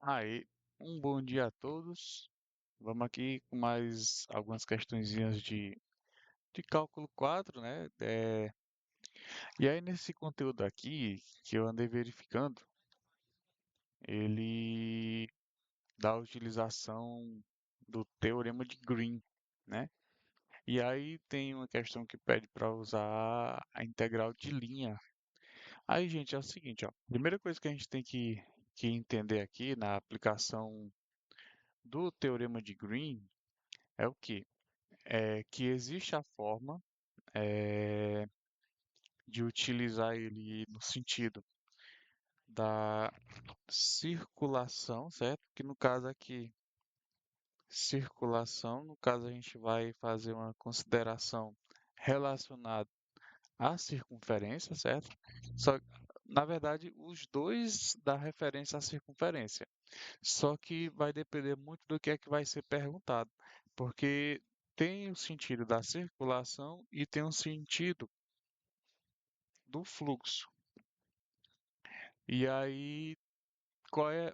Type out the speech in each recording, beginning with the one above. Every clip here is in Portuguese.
Aí, um bom dia a todos. Vamos aqui com mais algumas questõezinhas de cálculo 4, né? E aí, nesse conteúdo aqui, que eu andei verificando, ele dá a utilização do teorema de Green, né? E aí tem uma questão que pede para usar a integral de linha. Aí, gente, é o seguinte, ó. Primeira coisa que a gente tem que entender aqui na aplicação do teorema de Green é o quê? É que existe a forma de utilizar ele no sentido da circulação, certo? Que no caso aqui, circulação, no caso a gente vai fazer uma consideração relacionada à circunferência, certo? Só, na verdade, os dois dá referência à circunferência. Só que vai depender muito do que é que vai ser perguntado, porque tem o sentido da circulação e tem o sentido do fluxo. E aí,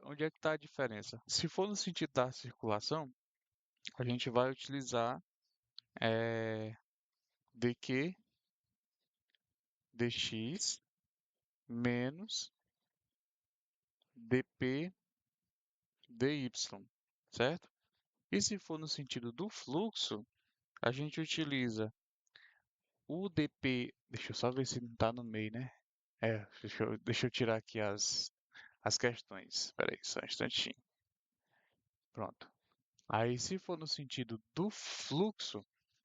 onde é que está a diferença? Se for no sentido da circulação, a gente vai utilizar dq dx menos dp dy, certo? E se for no sentido do fluxo, a gente utiliza o dp, deixa eu só ver se não está no meio, né? Deixa eu tirar aqui as questões. Espera aí, só um instantinho. Pronto. Aí, se for no sentido do fluxo,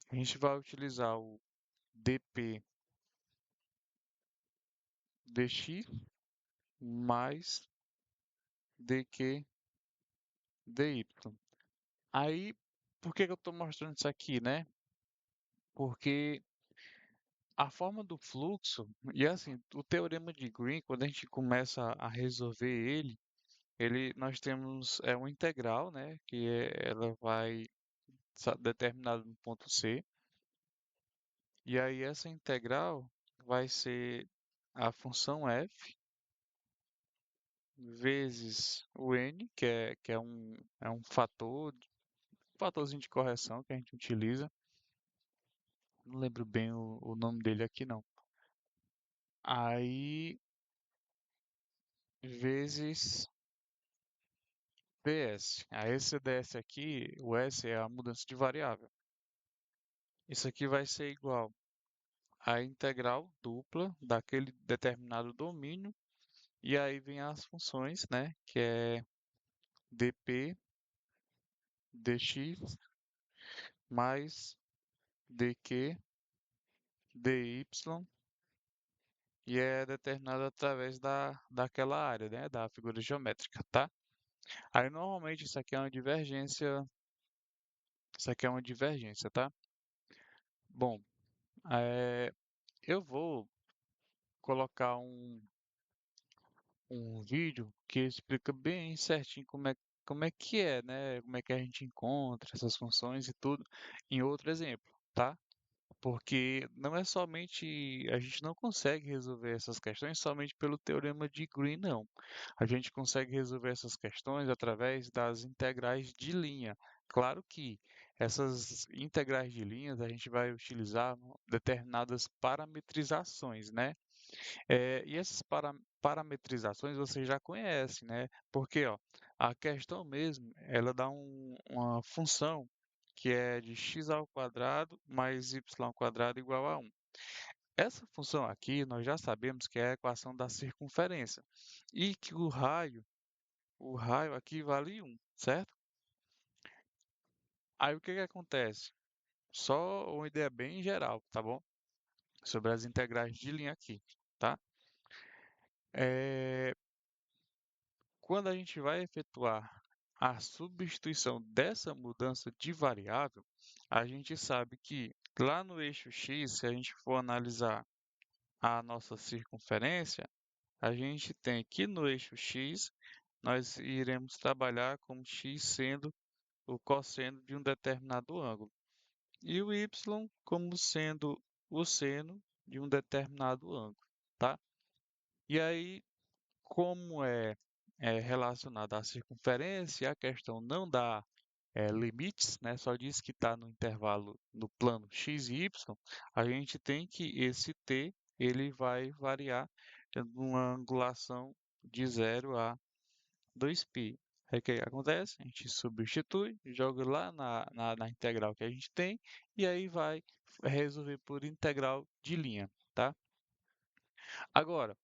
a gente vai utilizar o dp dx mais dq dy. Aí, por que que eu estou mostrando isso aqui, né? Porque a forma do fluxo, e assim, o teorema de Green, quando a gente começa a resolver nós temos uma integral, né? Ela vai determinada no ponto C, e aí essa integral vai ser a função f vezes o n, que é um fatorzinho de correção que a gente utiliza. Não lembro bem o nome dele aqui não. Aí vezes ds. Aí esse ds aqui, o s é a mudança de variável. Isso aqui vai ser igual à integral dupla daquele determinado domínio. E aí vem as funções, né? Que é dp dx mais dq dy e é determinado através daquela área, né, da figura geométrica, tá? Aí normalmente isso aqui é uma divergência, tá? Bom, eu vou colocar um vídeo que explica bem certinho como é que é, né? Como é que a gente encontra essas funções e tudo em outro exemplo, tá? Porque não é somente, a gente não consegue resolver essas questões somente pelo teorema de Green, não. A gente consegue resolver essas questões através das integrais de linha. Claro que essas integrais de linhas a gente vai utilizar determinadas parametrizações, né? E essas parametrizações você já conhece, né? Porque ó, a questão mesmo, ela dá uma função que é de x ao quadrado mais y ao quadrado igual a 1. Essa função aqui nós já sabemos que é a equação da circunferência e que o raio aqui vale 1, certo? Aí o que que acontece? Só uma ideia bem geral, tá bom? Sobre as integrais de linha aqui, tá? É, Quando a gente vai efetuar a substituição dessa mudança de variável, a gente sabe que lá no eixo x, se a gente for analisar a nossa circunferência, a gente tem que no eixo x nós iremos trabalhar com x sendo o cosseno de um determinado ângulo e o y como sendo o seno de um determinado ângulo, tá? E aí, como relacionada à circunferência, a questão não dá limites, né? Só diz que está no intervalo no plano x e y, a gente tem que esse t ele vai variar numa angulação de 0 a 2π. Aí o que acontece? A gente substitui, joga lá na integral que a gente tem e aí vai resolver por integral de linha, tá? Agora,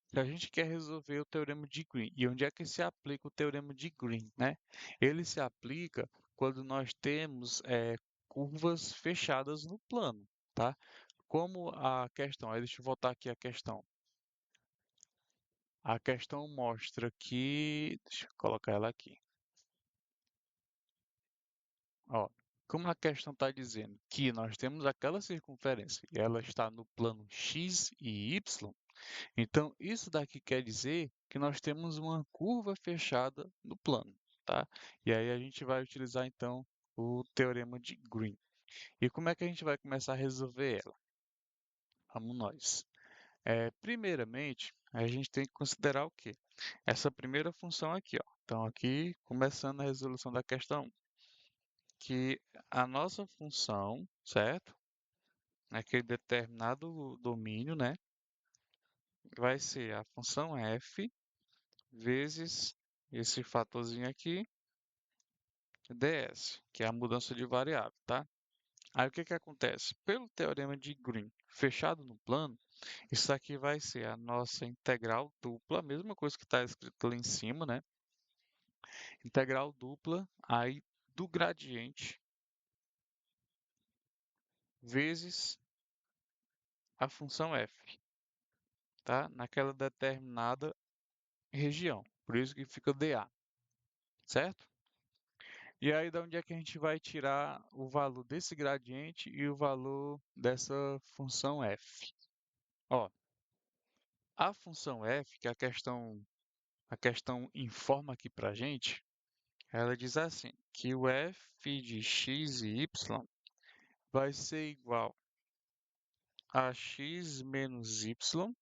se a gente quer resolver o teorema de Green, e onde é que se aplica o teorema de Green, né? Ele se aplica quando nós temos curvas fechadas no plano, tá? Como a questão, aí deixa eu voltar aqui a questão. A questão mostra que, deixa eu colocar ela aqui. Ó, como a questão está dizendo que nós temos aquela circunferência e ela está no plano x e y, então isso daqui quer dizer que nós temos uma curva fechada no plano, tá? E aí a gente vai utilizar então o teorema de Green. E como é que a gente vai começar a resolver ela? Vamos nós. Primeiramente, a gente tem que considerar o quê? Essa primeira função aqui, ó. Então aqui, começando a resolução da questão 1, que a nossa função, certo? Aquele determinado domínio, né? Vai ser a função f vezes esse fatorzinho aqui, ds, que é a mudança de variável, tá? Aí o que que acontece? Pelo teorema de Green, fechado no plano, isso aqui vai ser a nossa integral dupla, a mesma coisa que está escrito lá em cima, né? Integral dupla aí do gradiente vezes a função f, tá? Naquela determinada região. Por isso que fica dA, certo? E aí, da onde é que a gente vai tirar o valor desse gradiente e o valor dessa função f? Ó, a função f, que a questão informa aqui para a gente, ela diz assim, que o f de x e y vai ser igual a x menos y,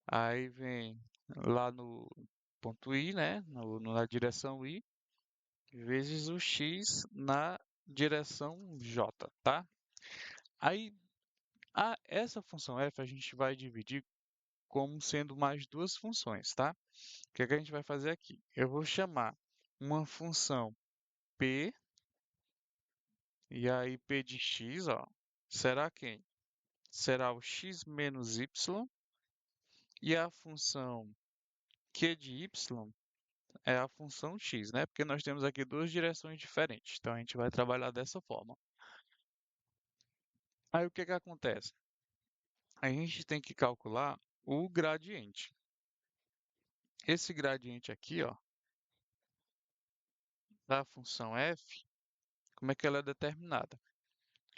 aí vem lá no ponto i, né, na direção i, vezes o x na direção j, tá? Aí, essa função f a gente vai dividir como sendo mais duas funções, tá? O que é que a gente vai fazer aqui? Eu vou chamar uma função p, e aí p de x, ó, será quem? Será o x menos y, e a função q de y é a função x, né? Porque nós temos aqui duas direções diferentes, então a gente vai trabalhar dessa forma. Aí o que que acontece? A gente tem que calcular o gradiente. Esse gradiente aqui, ó, da função f, como é que ela é determinada?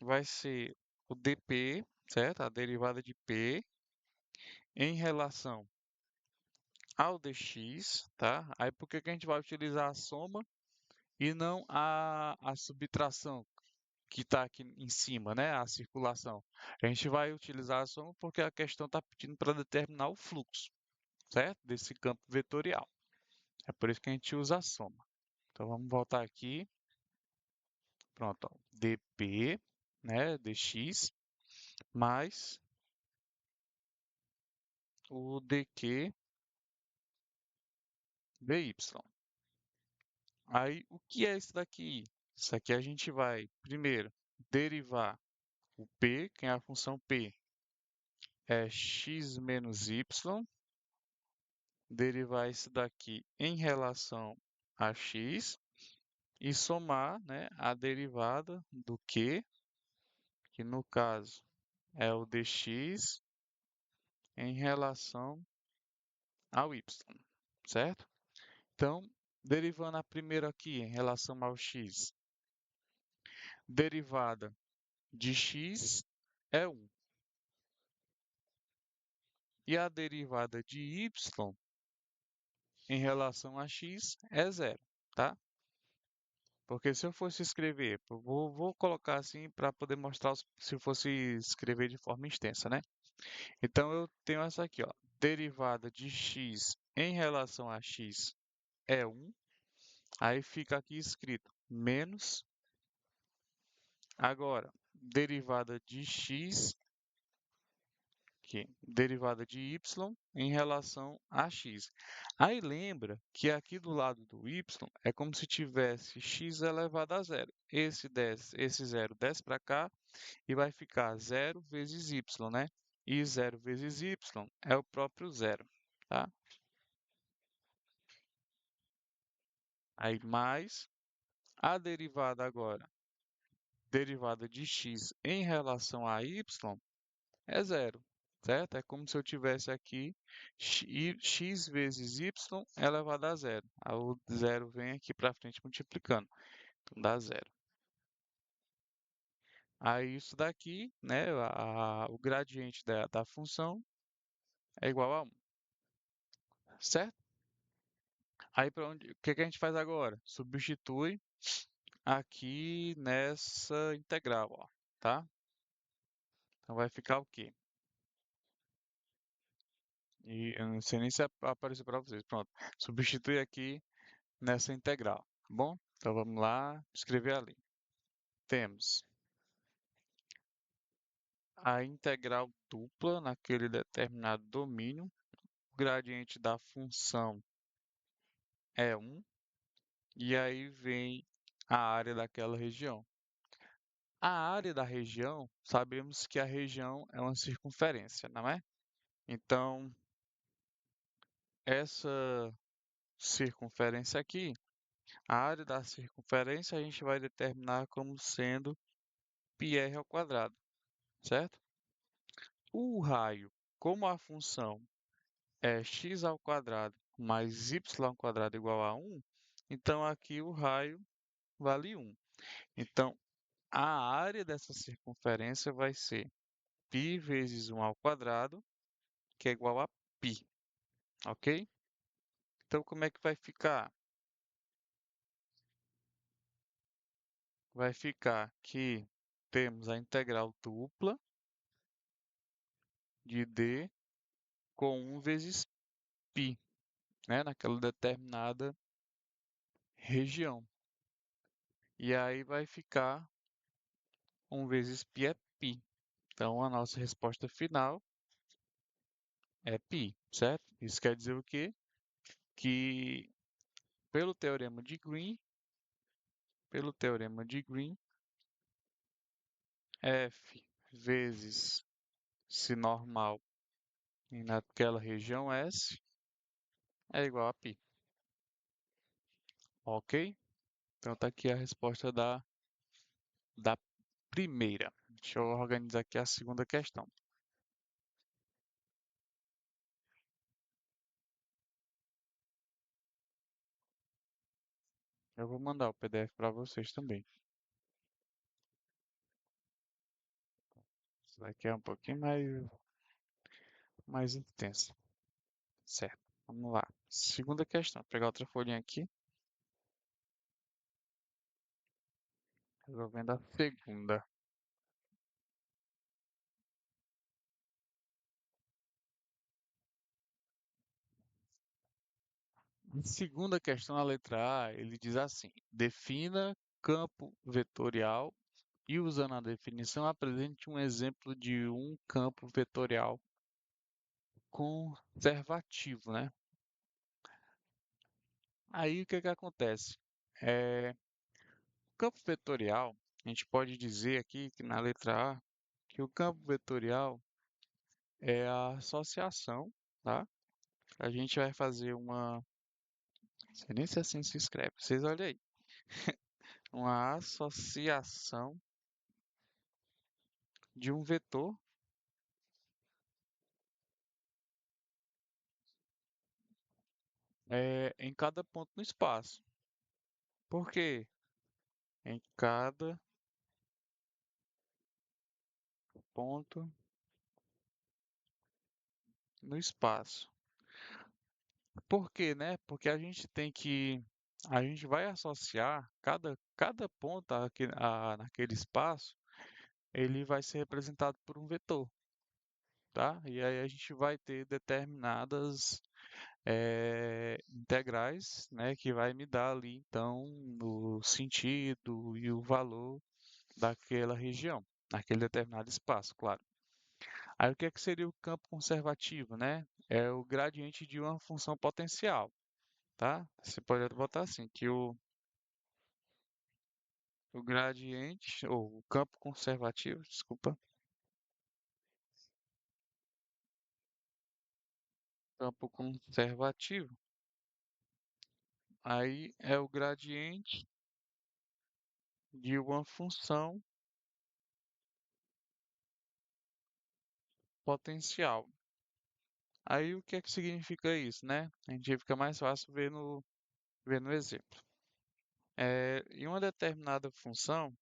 Vai ser o dp, certo? A derivada de p em relação ao dx, tá? Aí por que que a gente vai utilizar a soma e não a subtração que está aqui em cima, né? A circulação. A gente vai utilizar a soma porque a questão está pedindo para determinar o fluxo, certo? Desse campo vetorial. É por isso que a gente usa a soma. Então vamos voltar aqui. Pronto, ó. dp, né, dx, mais o dq dy. Aí, o que é isso daqui? Isso aqui a gente vai, primeiro, derivar o p, que é a função p, é x menos y, derivar isso daqui em relação a x, e somar, né, a derivada do q, que no caso é o dx, em relação ao y, certo? Então, derivando a primeira aqui em relação ao x, derivada de x é 1. E a derivada de y em relação a x é 0, tá? Porque se eu fosse escrever, vou colocar assim para poder mostrar se eu fosse escrever de forma extensa, né? Então eu tenho essa aqui, ó, derivada de x em relação a x é 1. Aí fica aqui escrito menos. Agora, derivada de x, que derivada de y em relação a x. Aí lembra que aqui do lado do y é como se tivesse x elevado a zero. Esse zero desce para cá e vai ficar zero vezes y, né? E zero vezes y é o próprio zero, tá? Aí mais a derivada agora, derivada de x em relação a y é zero, certo? É como se eu tivesse aqui x vezes y elevado a zero. Aí o zero vem aqui para frente multiplicando, então dá zero. Aí isso daqui, né, o gradiente da função é igual a 1, certo? Aí para onde, o que que a gente faz agora? Substitui aqui nessa integral, ó, tá? Então vai ficar o quê? E eu não sei nem se apareceu para vocês. Pronto. Substitui aqui nessa integral, tá bom? Então vamos lá, escrever ali. Temos a integral dupla naquele determinado domínio. O gradiente da função é 1. E aí vem a área daquela região. A área da região, sabemos que a região é uma circunferência, não é? Então, essa circunferência aqui, a área da circunferência a gente vai determinar como sendo πr ao quadrado, certo? O raio, como a função é x ao quadrado mais y ao quadrado igual a 1, então aqui o raio vale 1. Então, a área dessa circunferência vai ser π vezes 1 ao quadrado, que é igual a π, ok? Então, como é que vai ficar? Vai ficar que temos a integral dupla de d com 1 vezes π, né, naquela determinada região. E aí vai ficar 1 vezes π é π. Então, a nossa resposta final é π, certo? Isso quer dizer o quê? Que pelo teorema de Green, f vezes se normal naquela região S é igual a π, ok? Então tá aqui a resposta da primeira. Deixa eu organizar aqui a segunda questão. Eu vou mandar o PDF para vocês também. Isso daqui é um pouquinho mais intenso. Certo, vamos lá. Segunda questão. Vou pegar outra folhinha aqui. Resolvendo a segunda. A segunda questão, a letra A, ele diz assim: defina campo vetorial e, usando a definição, apresente um exemplo de um campo vetorial conservativo, né? Aí o que que acontece? O campo vetorial, a gente pode dizer aqui que na letra A, que o campo vetorial é a associação, tá? A gente vai fazer uma, não sei nem se assim se escreve, vocês olhem aí, uma associação de um vetor em cada ponto no espaço. Por quê? Em cada ponto no espaço. Por quê, né? Porque a gente vai associar cada ponto naquele espaço, ele vai ser representado por um vetor, tá? E aí a gente vai ter determinadas integrais, né, que vai me dar ali então o sentido e o valor daquela região, naquele determinado espaço, claro. Aí o que é que seria o campo conservativo, né? É o gradiente de uma função potencial, tá? Você pode botar assim, que o gradiente, ou o campo conservativo, desculpa, campo conservativo, aí é o gradiente de uma função potencial. Aí o que é que significa isso, né? A gente fica mais fácil ver no exemplo. Em uma determinada função,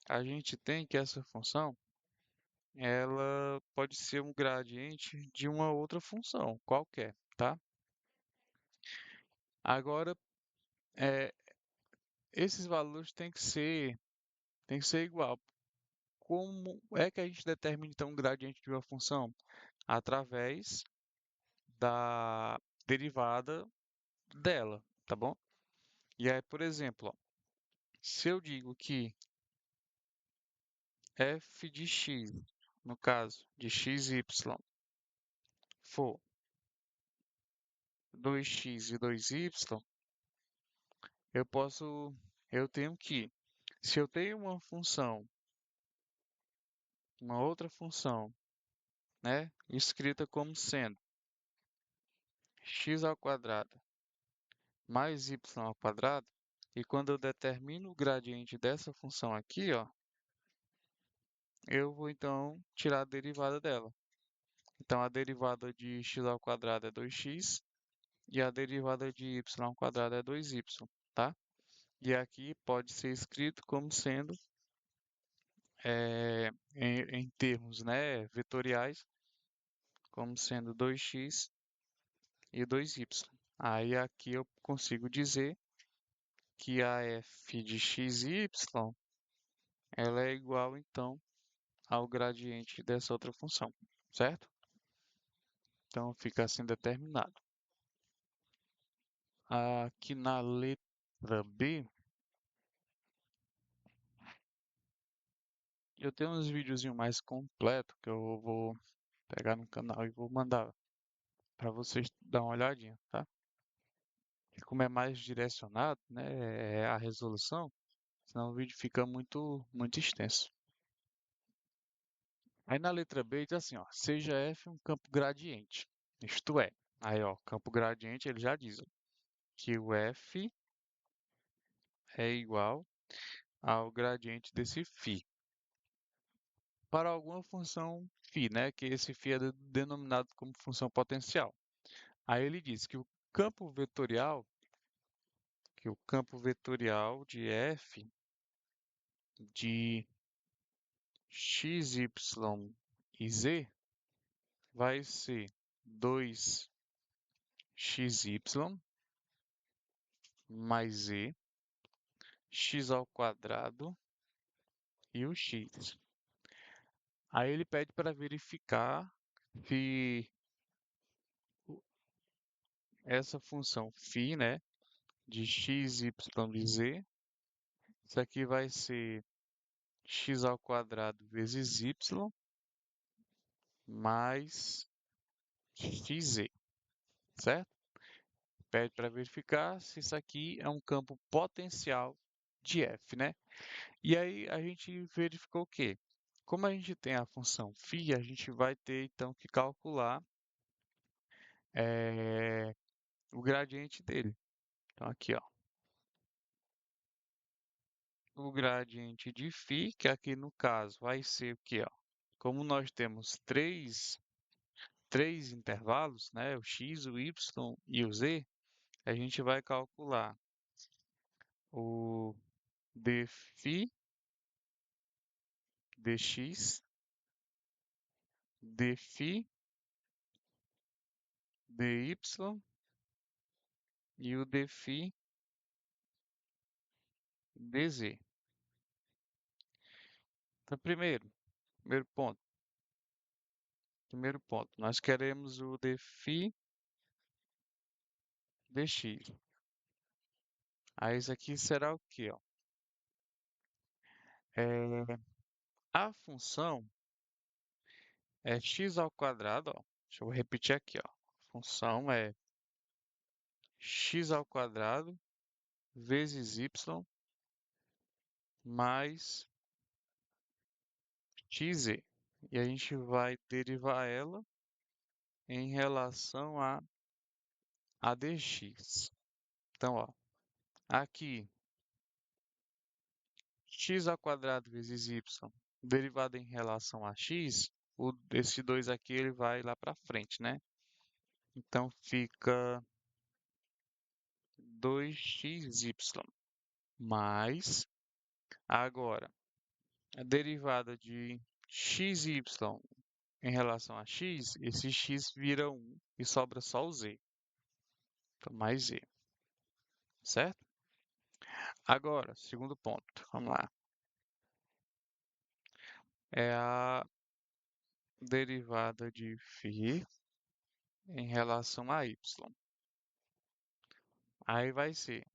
a gente tem que essa função, ela pode ser um gradiente de uma outra função, qualquer, tá? Agora, é, esses valores têm que ser igual. Como é que a gente determina então um gradiente de uma função? Através da derivada dela, tá bom? E aí, por exemplo, ó, se eu digo que f de x, no caso de xy, for 2x e 2y, eu posso, eu tenho que, se eu tenho uma função, uma outra função, né, escrita como sendo x ao quadrado mais y ao quadrado, e quando eu determino o gradiente dessa função aqui, ó, eu vou então tirar a derivada dela. Então a derivada de x ao quadrado é 2x e a derivada de y ao quadrado é 2y, tá? E aqui pode ser escrito como sendo, em termos, né, vetoriais, como sendo 2x e 2y. Aí aqui eu consigo dizer que a f de x e y ela é igual então ao gradiente dessa outra função, certo? Então fica assim determinado. Aqui na letra B, eu tenho uns videozinhos mais completos que eu vou pegar no canal e vou mandar para vocês dar uma olhadinha, tá? E como é mais direcionado, né, a resolução, senão o vídeo fica muito extenso. Aí na letra B diz assim, ó, seja F um campo gradiente. Isto é, aí ó, campo gradiente ele já diz ó, que o F é igual ao gradiente desse φ para alguma função φ, né, que esse φ é denominado como função potencial. Aí ele diz que o campo vetorial de f de x, y e z vai ser 2xy mais z, x ao quadrado e o x. Aí ele pede para verificar se essa função φ, né, de x, y e z, isso aqui vai ser x ao quadrado vezes y mais xz, certo? Pede para verificar se isso aqui é um campo potencial de f, né? E aí a gente verificou o quê? Como a gente tem a função φ, a gente vai ter então que calcular eh, o gradiente dele. Então aqui, ó, o gradiente de φ, que aqui no caso vai ser o quê, ó? Como nós temos três intervalos, né, o x, o y e o z, a gente vai calcular o dφ dx, dφ dy e o dφ dz. Então, ponto, primeiro ponto, nós queremos o dφ dx. Aí isso aqui será o quê, ó? É, a função é x ao quadrado, ó. Deixa eu repetir aqui, ó. A função é x ao quadrado vezes y mais xz. E a gente vai derivar ela em relação a dx. Então, ó, aqui x ao quadrado vezes y derivado em relação a x, esse 2 aqui ele vai lá para frente, né? Então fica 2xy mais, agora, a derivada de xy em relação a x, esse x vira 1 e sobra só o z. Então, mais z, certo? Agora, segundo ponto, vamos lá. É a derivada de φ em relação a y. Aí vai ser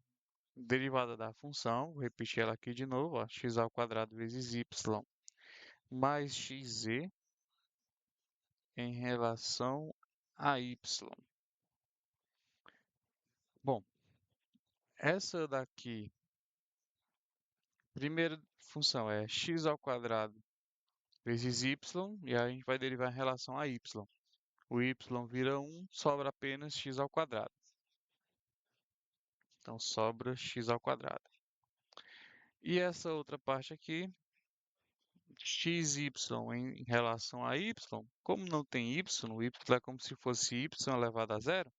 derivada da função, vou repetir ela aqui de novo, ó, x ao quadrado vezes y mais xz em relação a y. Bom, essa daqui, primeira função é x ao quadrado vezes y, e aí a gente vai derivar em relação a y. O y vira 1, sobra apenas x ao quadrado. Então, sobra x ao quadrado. E essa outra parte aqui, xy em relação a y, como não tem y, o y é como se fosse y elevado a zero,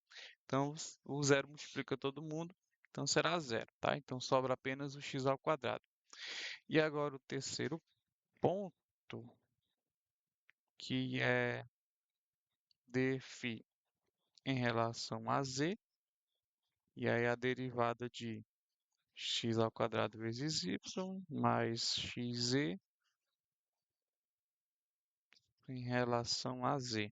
então o zero multiplica todo mundo, então será zero, tá? Então sobra apenas o x ao quadrado. E agora o terceiro ponto, que é dφ em relação a z, e aí a derivada de x ao quadrado vezes y mais xz em relação a z.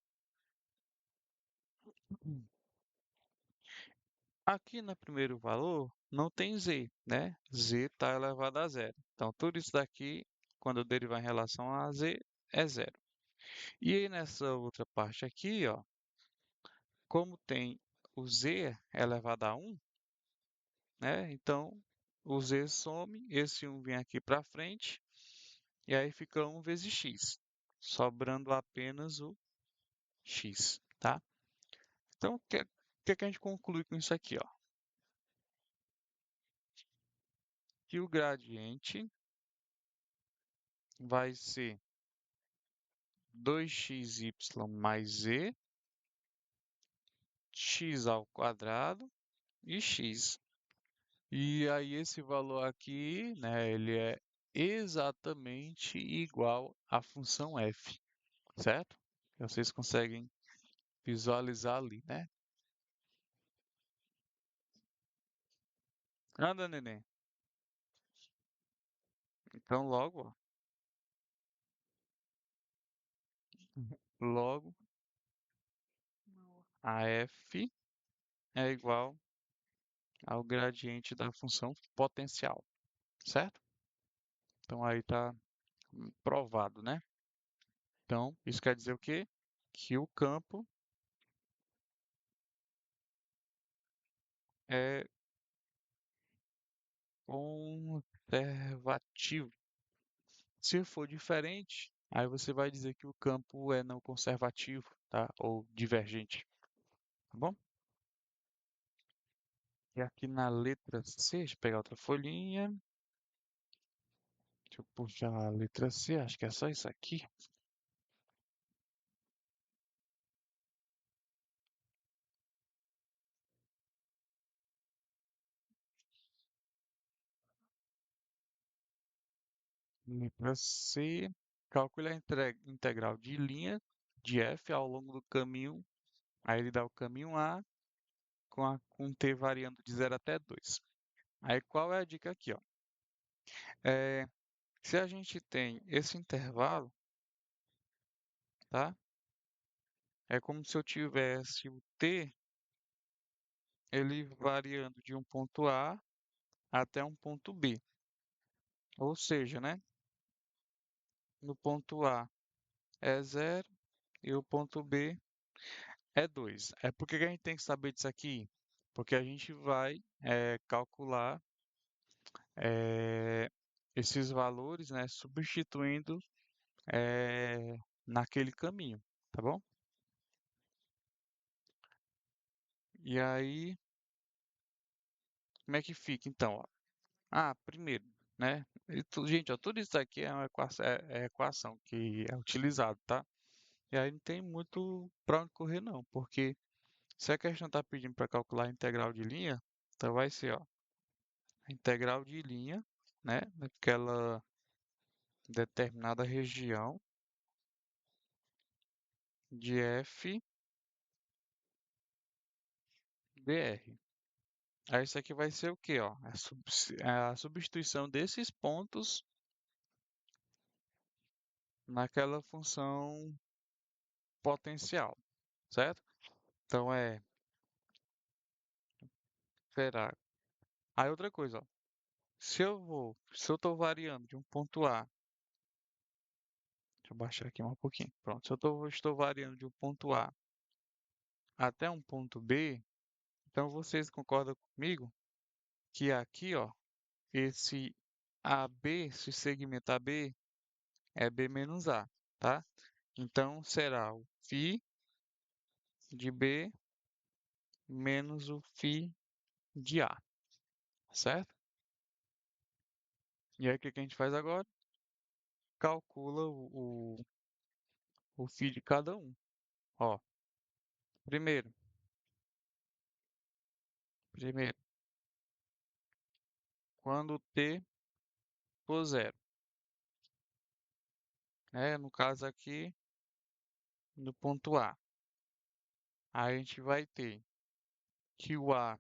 Aqui no primeiro valor não tem z, né? Z está elevado a zero. Então, tudo isso daqui, quando eu derivar em relação a z, é zero. E aí nessa outra parte aqui, ó, como tem o z elevado a 1, né? Então, o z some, esse 1 vem aqui para frente, e aí fica 1 vezes x, sobrando apenas o x, tá? Então, o que a gente conclui com isso aqui, ó? Que o gradiente vai ser 2xy mais z, x ao quadrado e x. E aí esse valor aqui, né, ele é exatamente igual à função f, certo? Vocês conseguem visualizar ali, né? Anda, neném. Então logo a f é igual ao gradiente da função potencial, certo? Então aí está provado, né? Então, isso quer dizer o quê? Que o campo é conservativo. Se for diferente, aí você vai dizer que o campo é não conservativo, tá? Ou divergente, tá bom? E aqui na letra C, deixa eu pegar outra folhinha. Deixa eu puxar a letra C, acho que é só isso aqui. Letra C, calcule a integral de linha de f ao longo do caminho. Aí ele dá o caminho A com t variando de 0 até 2. Aí qual é a dica aqui, ó? É, se a gente tem esse intervalo, tá? É como se eu tivesse o t ele variando de um ponto A até um ponto B. Ou seja, né, no ponto A é zero e o ponto B é 2. É por que que a gente tem que saber disso aqui? Porque a gente vai calcular eh, esses valores, né, substituindo naquele caminho, tá bom? E aí, como é que fica então, ó? Ah, primeiro, né? Gente, ó, tudo isso aqui é uma equação, é equação que é utilizado, tá? E aí não tem muito para onde correr não, porque se a questão está pedindo para calcular a integral de linha, então vai ser, ó, a integral de linha, né, daquela determinada região de f dr. Aí isso aqui vai ser o quê, ó? É a substituição desses pontos naquela função potencial, certo? Então será. Aí outra coisa, ó. Se eu estou variando de um ponto A, deixa eu baixar aqui um pouquinho. Pronto, se estou variando de um ponto A até um ponto B, então vocês concordam comigo que aqui, ó, esse AB, esse segmento AB é B menos A, tá? Então será o φ de B menos o φ de A, certo? E aí o que que a gente faz agora? Calcula o φ de cada um. Ó, primeiro, primeiro, quando t for zero, né? No caso aqui, no ponto A, a gente vai ter que o A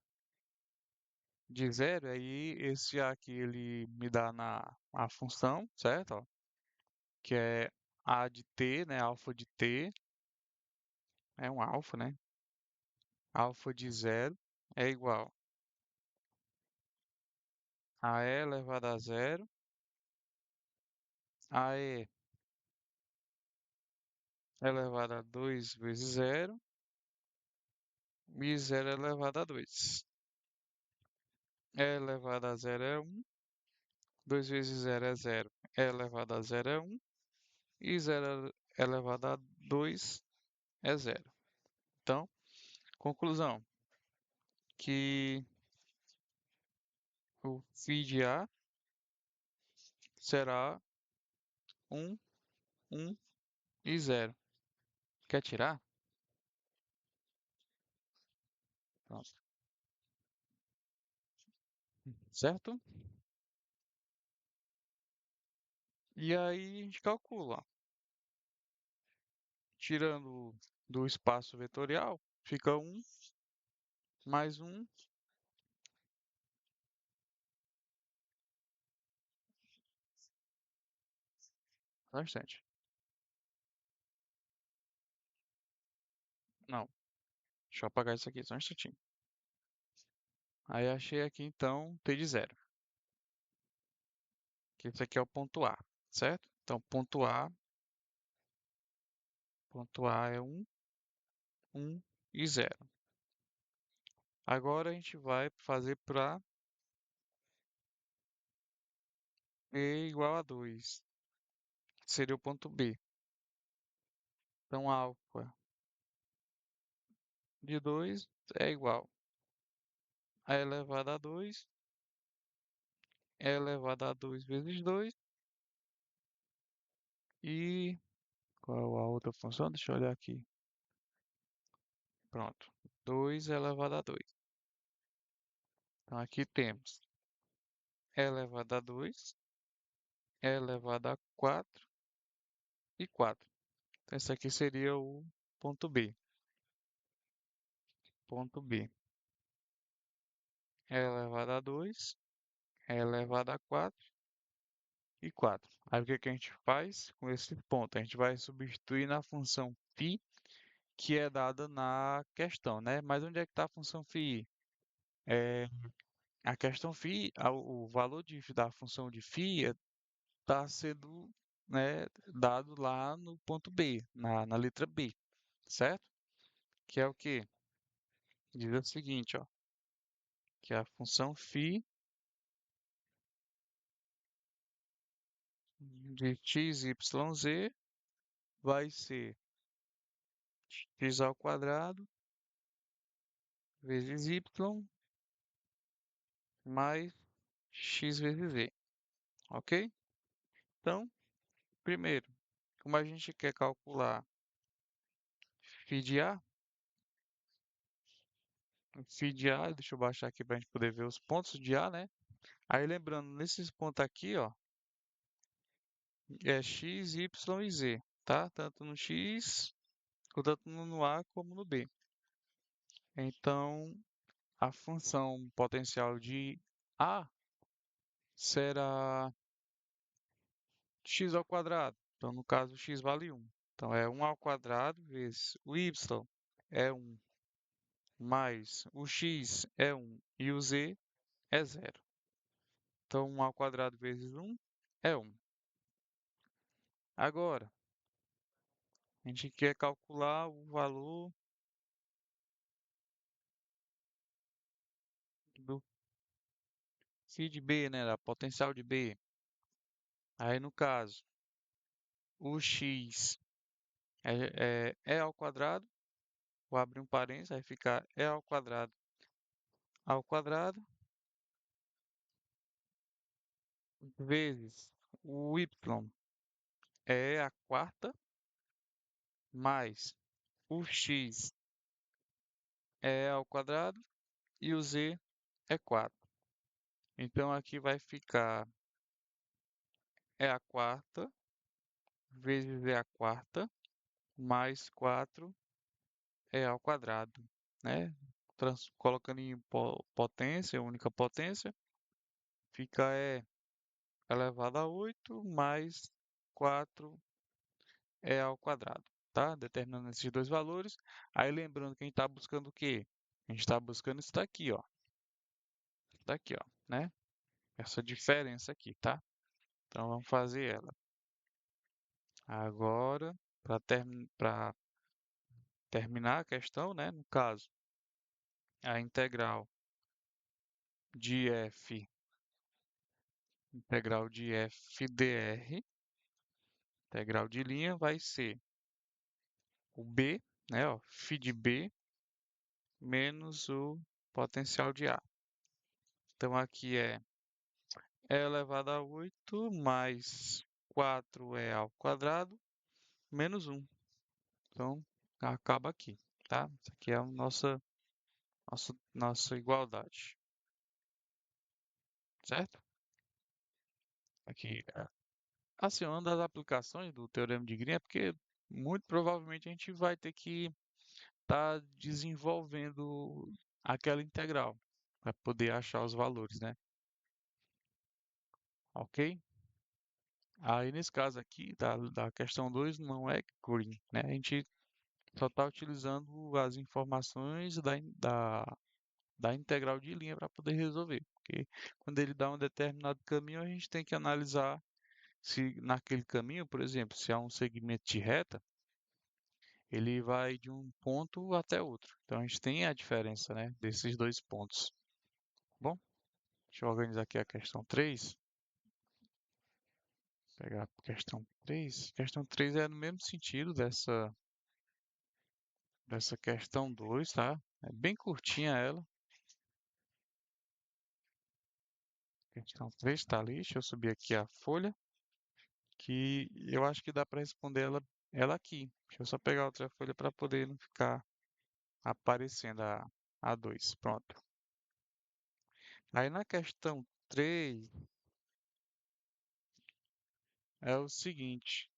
de zero, aí esse A aqui ele me dá a função, certo? Ó, que é A de t, né? Alfa de t, é um alfa, né? Alfa de zero é igual a e elevado a zero, a e elevado a 2 vezes zero, e zero elevado a 2. E elevado a zero é um, 2 vezes zero é zero, e elevado a zero é um, e zero elevado a 2 é zero. Então, conclusão, que o φ de A será um, um e zero. Quer tirar? Pronto. Certo? E aí a gente calcula, ó. Tirando do espaço vetorial, fica um mais um. Bastante. Não, deixa eu apagar isso aqui só um instantinho. Aí achei aqui então t de zero, que isso aqui é o ponto A, certo? Então ponto A é um e zero. Agora a gente vai fazer para e igual a 2, que seria o ponto B. Então alfa de 2 é igual a elevado a 2 é elevado a 2 vezes 2 e qual a outra função? Deixa eu olhar aqui. Pronto. 2 elevado a 2. Então aqui temos e elevado a 2, e elevado a 4 e 4. Então esse aqui seria o ponto B. Ponto B. E elevado a 2, e elevado a 4 e 4. Aí o que que a gente faz com esse ponto? A gente vai substituir na função φ que é dada na questão, né? Mas onde é que está a função φ? É, a questão φ, o valor da função de φ está sendo, né, dado lá no ponto B, na letra B, certo? Que é o quê? Diz o seguinte, ó, que a função φ de x, y, z vai ser x ao quadrado vezes y mais x vezes z, ok? Então, primeiro, como a gente quer calcular φ de A, φ de A, deixa eu baixar aqui para a gente poder ver os pontos de A, né? Aí lembrando, nesses pontos aqui, ó, é x, y e z, tá? Tanto no x, tanto no A como no B. Então, a função potencial de A será x ao quadrado. Então, no caso, x vale 1. Então, é 1 ao quadrado vezes o y é 1, mais o x é 1 e o z é 0. Então, 1 ao quadrado vezes 1 é 1. Agora, a gente quer calcular o valor do φ de B, né, da potencial de B. Aí, no caso, o x é ao quadrado, vou abrir um parênteses, vai ficar e ao quadrado vezes o y é a quarta, mais o x é ao quadrado e o z é 4. Então, aqui vai ficar é a quarta vezes é a quarta mais 4 é ao quadrado, né? Colocando em potência, única potência, fica e elevado a 8 mais 4 é ao quadrado, tá? Determinando esses dois valores. Aí lembrando que a gente está buscando o quê? A gente está buscando isso daqui, ó. Isso daqui, ó, né? Essa diferença aqui, tá? Então vamos fazer ela. Agora, para terminar a questão, né? No caso, a integral de f dr, integral de linha, vai ser o b, né? Ó, φ de b menos o potencial de A. Então aqui é e elevado a 8 mais 4 ao quadrado menos 1. Então acaba aqui, tá? Isso aqui é a nossa igualdade, certo? Aqui, assim, uma das aplicações do Teorema de Green é porque muito provavelmente a gente vai ter que estar desenvolvendo aquela integral para poder achar os valores, né? Ok? Aí nesse caso aqui, da questão 2 não é green, né? A gente só está utilizando as informações da integral de linha para poder resolver. Porque quando ele dá um determinado caminho, a gente tem que analisar se naquele caminho, por exemplo, se há um segmento de reta, ele vai de um ponto até outro. Então a gente tem a diferença, né, desses dois pontos. Bom, deixa eu organizar aqui a questão 3. Pegar a questão 3. Questão 3 é no mesmo sentido dessa questão 2, tá? É bem curtinha ela. Questão 3 está ali. Deixa eu subir aqui a folha, que eu acho que dá para responder ela aqui. Deixa eu só pegar outra folha para poder não ficar aparecendo a 2. Pronto. Aí na questão 3 é o seguinte.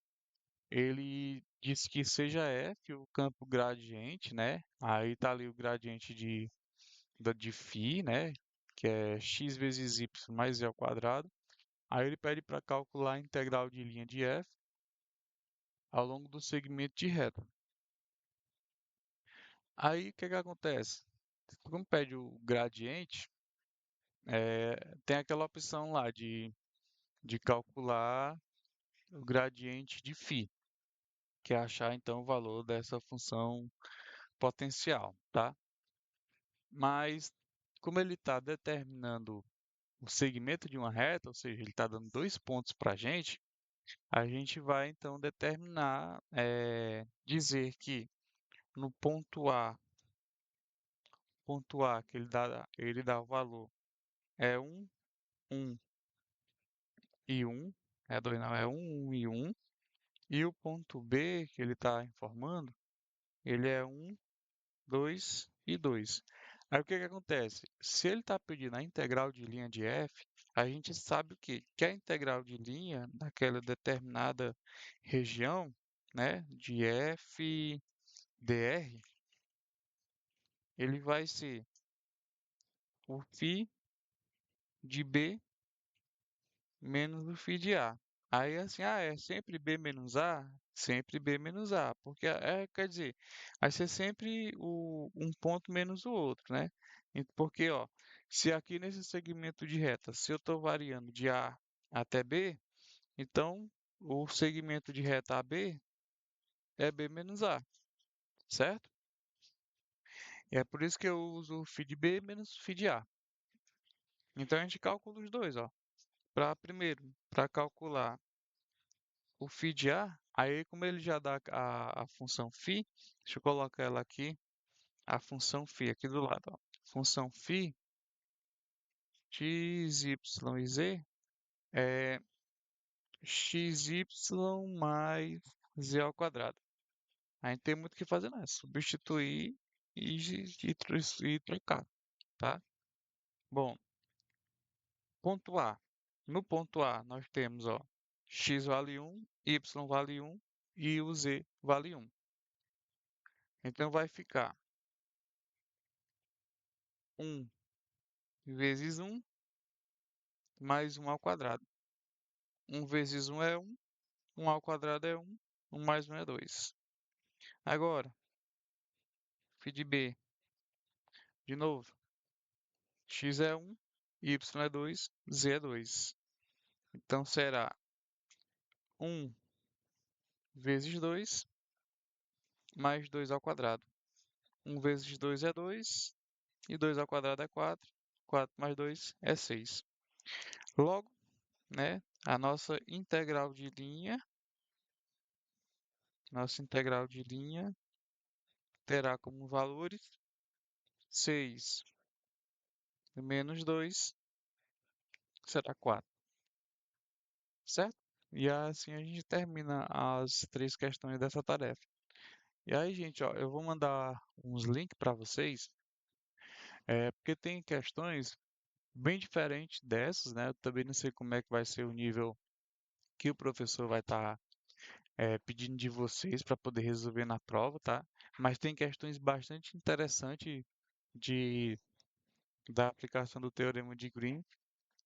Ele diz que seja F o campo gradiente, né? Aí tá ali o gradiente de φ, né? Que é x vezes y mais e ao quadrado. Aí ele pede para calcular a integral de linha de f ao longo do segmento de reta. Aí o que que acontece? Como pede o gradiente, tem aquela opção lá de calcular o gradiente de φ, que é achar então o valor dessa função potencial, tá? Mas como ele está determinando o segmento de uma reta, ou seja, ele está dando dois pontos para a gente vai então determinar, dizer que no ponto A que ele dá o valor é um e um, é 2 não, é um e um, e o ponto B que ele está informando, ele é um 2 e 2. Aí o que que acontece? Se ele está pedindo a integral de linha de f, a gente sabe o quê? Que a integral de linha naquela determinada região, né, de f dr, ele vai ser o φ de b menos o φ de a. Aí assim, é sempre b menos a? Sempre b menos a, porque quer dizer, vai ser sempre um ponto menos o outro, né? Porque, ó, se aqui nesse segmento de reta, se eu estou variando de a até b, então o segmento de reta AB é b menos a, certo? E é por isso que eu uso o φ de b menos o φ de a. Então a gente calcula os dois, ó. Para calcular o φ de A, aí como ele já dá a função φ, deixa eu colocar ela aqui, a função φ aqui do lado, ó. Função φ x, y e z é xy mais z ao quadrado. A gente tem muito o que fazer, né? Substituir e trocar, tá? Bom, ponto A. No ponto A, nós temos, ó, x vale 1, y vale 1 e o z vale 1. Então vai ficar 1 vezes 1 mais 1 ao quadrado. 1 vezes 1 é 1, 1 ao quadrado é 1, 1 mais 1 é 2. Agora, φ de b, de novo, x é 1, y é 2, z é 2. Então será 1 vezes 2 mais 2 ao quadrado. 1 vezes 2 é 2 e 2 ao quadrado é 4. 4 mais 2 é 6. Logo, né, a nossa integral de linha terá como valores 6 menos 2 será 4, certo? E assim a gente termina as três questões dessa tarefa. E aí, gente, ó, eu vou mandar uns links para vocês, porque tem questões bem diferentes dessas, né? Eu também não sei como é que vai ser o nível que o professor vai estar pedindo de vocês para poder resolver na prova, tá? Mas tem questões bastante interessantes de, da aplicação do teorema de Green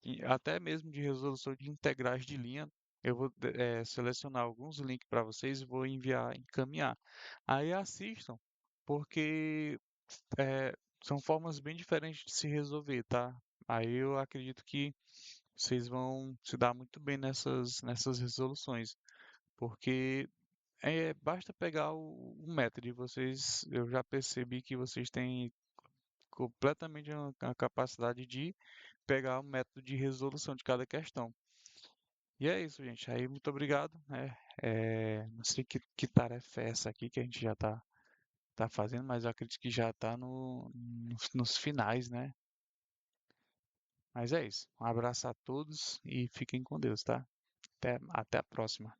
e até mesmo de resolução de integrais de linha. Eu vou selecionar alguns links para vocês e vou enviar, encaminhar. Aí assistam, porque são formas bem diferentes de se resolver, tá? Aí eu acredito que vocês vão se dar muito bem nessas resoluções, porque basta pegar o método e vocês, eu já percebi que vocês têm completamente a capacidade de pegar o método de resolução de cada questão. E é isso, gente. Aí, muito obrigado, né? Não sei que tarefa é essa aqui que a gente já tá fazendo, mas eu acredito que já está nos finais, né? Mas é isso. Um abraço a todos e fiquem com Deus, tá? Até a próxima.